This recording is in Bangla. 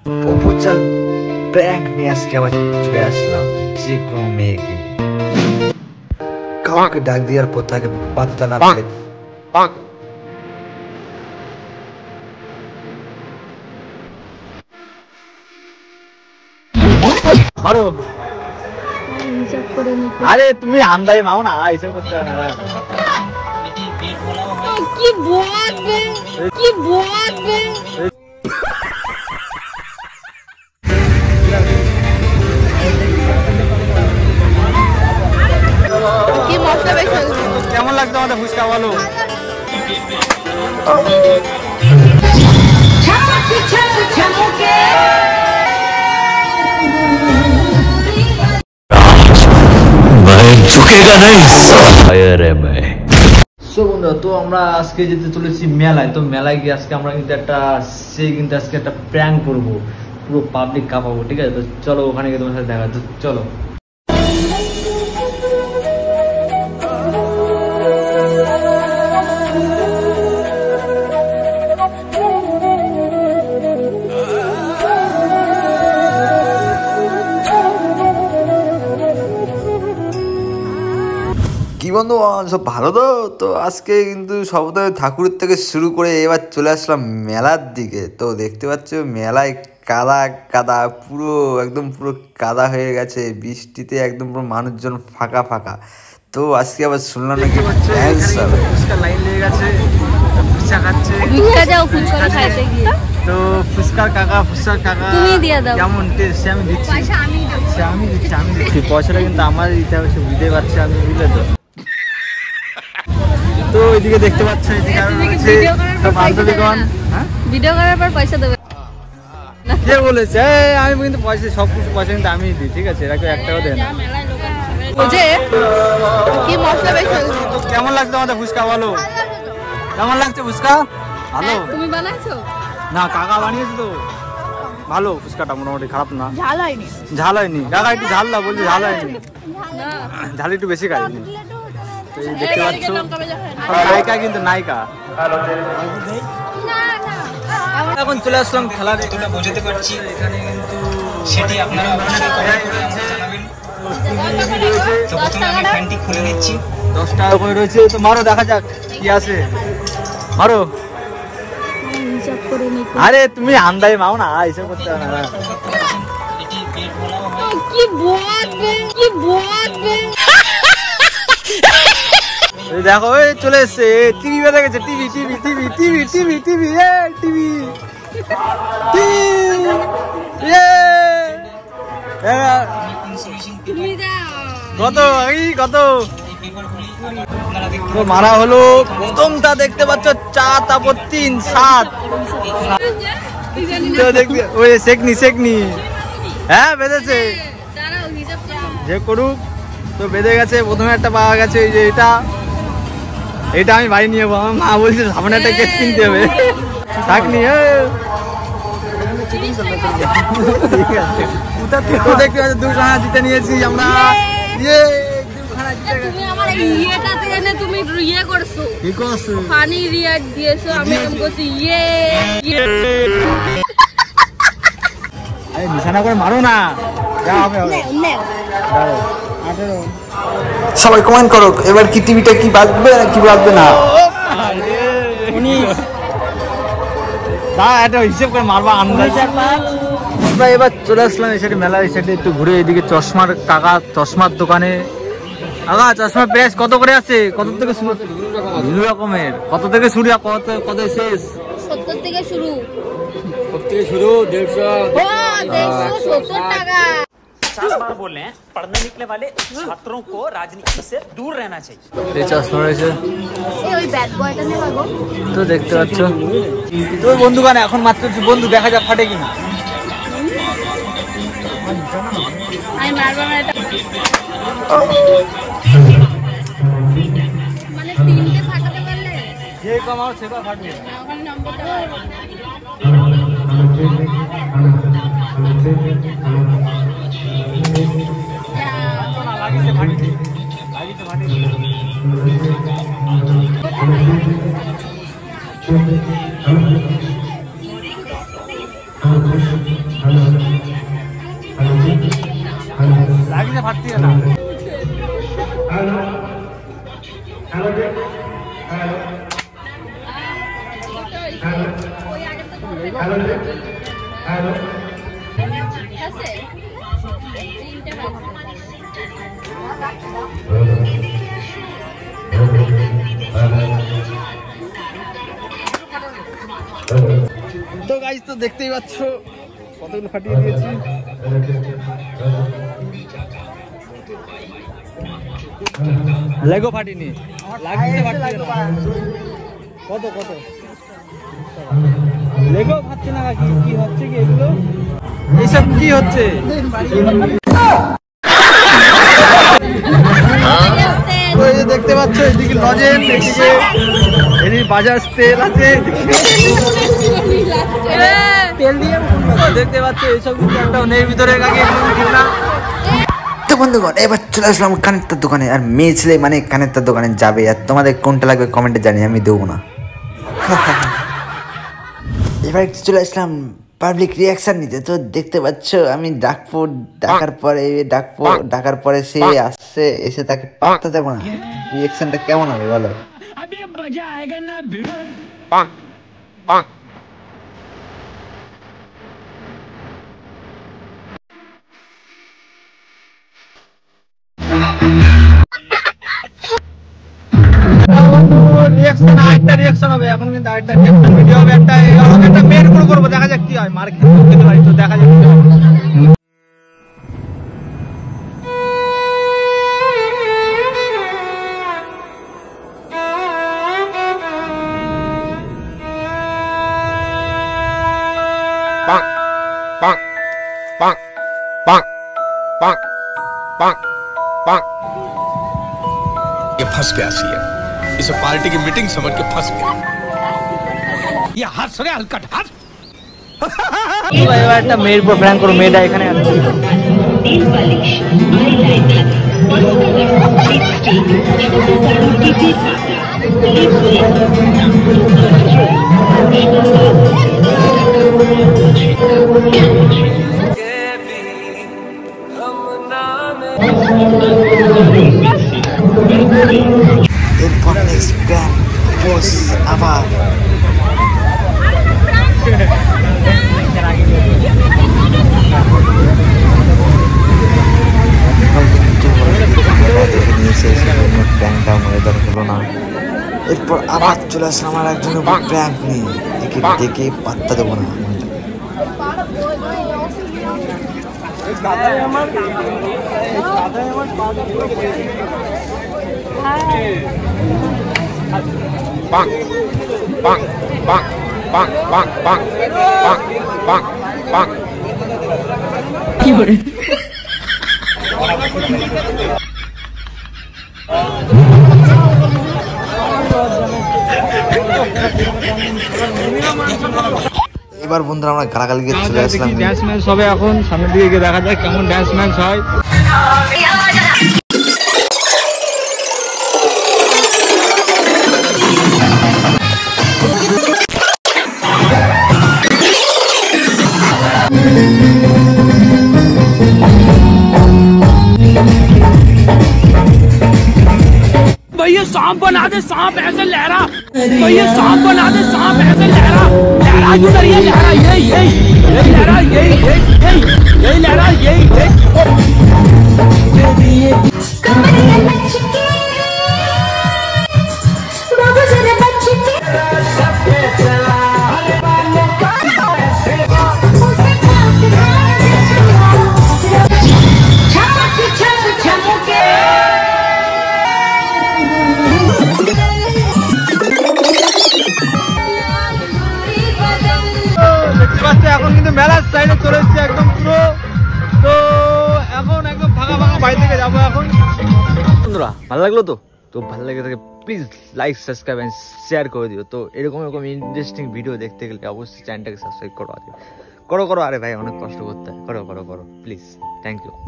প্রপোজাল প্র্যাঙ্ক নিয়ে আজকে আবার চলে আসলাম যে কোনো মেয়েকে কাউকে ডাক দেওয়ার পর তাকে পাত্তা না পেলে আরে তুমি আন্দাই মাও না এইসব করতে না কি বলবে কি বলবে কি মশলা বেশি কেমন লাগতো আমাদের ফুচকা বলো তো আমরা আজকে যেতে চলেছি মেলায়। তো মেলায় গিয়ে আজকে আমরা কিন্তু আজকে একটা প্র্যাঙ্ক করবো, পুরো পাবলিক কাঁপাবো, ঠিক আছে? তো চলো ওখানে গিয়ে তোমার সাথে দেখা, তো চলো। কি বন্ধু সব ভালো তো? তো আজকে কিন্তু সপ্তাহে ঠাকুরের থেকে শুরু করে এবার চলে আসলাম মেলার দিকে। তো দেখতে পাচ্ছ মেলায় কাদা কাদা, একদম পুরো কাদা হয়ে গেছে বৃষ্টিতে, একদম পুরো মানুষজন ফাঁকা ফাঁকা। তো আজকে আবার শুনলাম নাকি ফুচকা লাইন লেগে গেছে, ফুচকা খাচ্ছে। তো ফুচকার কাকা কেমন টেস্ট আমি দিচ্ছি, পয়সাটা কিন্তু আমার দিতে হবে, বুঝতে পারছি আমি, বুঝলে তো? তো এদিকে দেখতে পাচ্ছ ভিডিও করার পর পয়সা দেবে কে বলেছে? আমি কিন্তু পয়সা সবকিছু পয়সা কিন্তু আমি দিই, ঠিক আছে? এরা কেউ একটাও দেয় না। কি মশলা বেশি কেমন লাগতো আমাদের ফুচকা বলো? কেমন লাগছে ফুচকা? ভালো? তুমি বানাইছো? না, কাকা বানিয়েছে তো। ভালো ফুচকাটা, মোটামুটি খারাপ না। ঝাল হয়নি? ঝাল হয়নি কাকা, একটু ঝাল না বলছে, ঝাল হয়নি, ঝাল একটু বেশি খাইনি। দেখতে পাচ্ছ নায়িকা, কিন্তু নায়িকা। এখন চলে আসলাম খেলার, এতটা বোঝাতে পারছি এখানে, কিন্তু সেটি আপনারা জানাবেন। তো প্রথমে আমি ফ্যানটি খুলে নিচ্ছি, 10 টাকা করে রয়েছে। তো মারো, দেখা যাক কি আছে, মারো। আরে তুমি আন্দাই মাও না, এইসব করতে হবে না। কি বলবে কি বলবে দেখো এই চলে এসছে, টিভি বেড়ে গেছে, TV TV TV TV TV TV TV কত কত মারা হলো। প্রথমটা দেখতে পাচ্ছ 4 তারপর 3 7। ওই শেখনি হ্যাঁ বেঁধেছে, যে করুক। তো বেঁধে গেছে, প্রথমে একটা পাওয়া গেছে, এই যে এটা আমি বাড়ি নিয়ে যাবো। আমার মা বলছে সামনে একটা কেস কিনতে হবে, থাকনি। দেখতে পাচ্ছি 2খানা জিতে নিয়েছি আমরা। নিশানা করে মারো না, সবাই কমেন্ট করো এবার কি টিভিটা কি বাজবে কি বাজবে না। হিসেব করে মারবা আন্দাজ। আমরা এবার চলে আসলাম এই সাইডে, মেলার এই সাইডে একটু ঘুরে। এদিকে চশমার কাকা, চশমার দোকানে। কাকা চশমার প্রাইস কত করে আছে? কত থেকে শুরু? 2 রকমের। কত থেকে শুরু কত শেষ? 70 থেকে শুরু। 150 টাকা। 50 बार बोल रहे हैं, पढ़ने निकले वाले छात्रों को राजनीति से दूर रहना चाहिए। এই চশমা রয়েছে, ওই ব্যাড বয়টা নে বাগো। তো দেখতে পাচ্ছ। তো বন্ধুগণ এখন মাত্র বন্ধু দেখা যাক ফাটে কিনা। আমি মারবা না, এটা মানে 3টে ফাটাতে পারলে যে কমাও সেটা ফাটবে। ওখানে নম্বরটা লাগিতে লাগিয়ে ফাটতি না। তো গাইস তো দেখতেই পাচ্ছ কতগুলো ফাটিয়ে দিয়েছি। লেগো ফাটিনি, লাগিয়ে ফাটছে না। কত কত লেগো ফাটছে না। কি হচ্ছে কি এগুলো? এইসব কি হচ্ছে? তো এই যে দেখতে পাচ্ছ এদিকে লজেন, এদিকে বাজাজ তেল আছে, তেল দিয়ে দেখতে পাচ্ছ এইসব কিন্তু একটা নেই ভিতরে না। তো বন্ধুগণ এবার চলে আসলাম কানেরটার দোকানে, আর মেয়ে ছেলে মানে কানেরটার দোকানে যাবে, আর তোমাদের কোনটা লাগবে কমেন্টে জানিয়ে, আমি দেবো না। এবার একটু চলে আসলাম পাবলিক রিয়াকশন নিতে। তো দেখতে পাচ্ছ আমি ডাকার পরে সে আসছে, এসে তাকে পাত্তা দেবো না। রিয়াকশনটা কেমন হবে বলো? রিয়াকশন হবে এখন, কিন্তু আরেকটা রিয়াকশন ভিডিও হবে, একটা মেয়ের উপর করবো, দেখা যাক কি হয়। মার খেতে পারি তো, দেখা যাক কি হয়। ये फंस गया सीएम, इसे पार्टी की मीटिंग समझ के फंस गया। ये हंस रहे हलकट हंस। এবার একটা মেয়ের উপর প্র্যাঙ্ক করো, মেয়েটা এখানে আছে। এরপর নেক্সট প্ল্যান বস আবার এরপর আবার চলে আসলাম আমার একজনের উপর প্র্যাঙ্ক নিয়ে, একে ডেকে পাত্তা দেবো না। কি করে এবার বন্ধুরা আমরা গালাগালি দিয়ে চলে আসলাম। ড্যান্স ম্যাচ হবে এখন, সামনের দিকে গিয়ে দেখা যায় কেমন ড্যান্স ম্যাচ হয়। भैया सांप बना दे, सांप ऐसे लहरा, भैया सांप बना दे, सांप ऐसे लहरा, लहरा किधर, ये लहरा, ये लहरा, ये लहरा, ये এখন কিন্তু মেলার সাইডে চলে এসেছি একদম পুরো। তো এখন একদম ফাঁকা ফাঁকা বাড়ি থেকে যাবো এখন। বন্ধুরা ভালো লাগলো তো? তো ভালো লেগে থাকে please like subscribe and share করে দিও। তো এরকম ইন্টারেস্টিং ভিডিও দেখতে গেলে অবশ্যই চ্যানেলটাকে সাবস্ক্রাইব করো। আরে ভাই অনেক কষ্ট করতে হয়, করো প্লিজ। Thank you.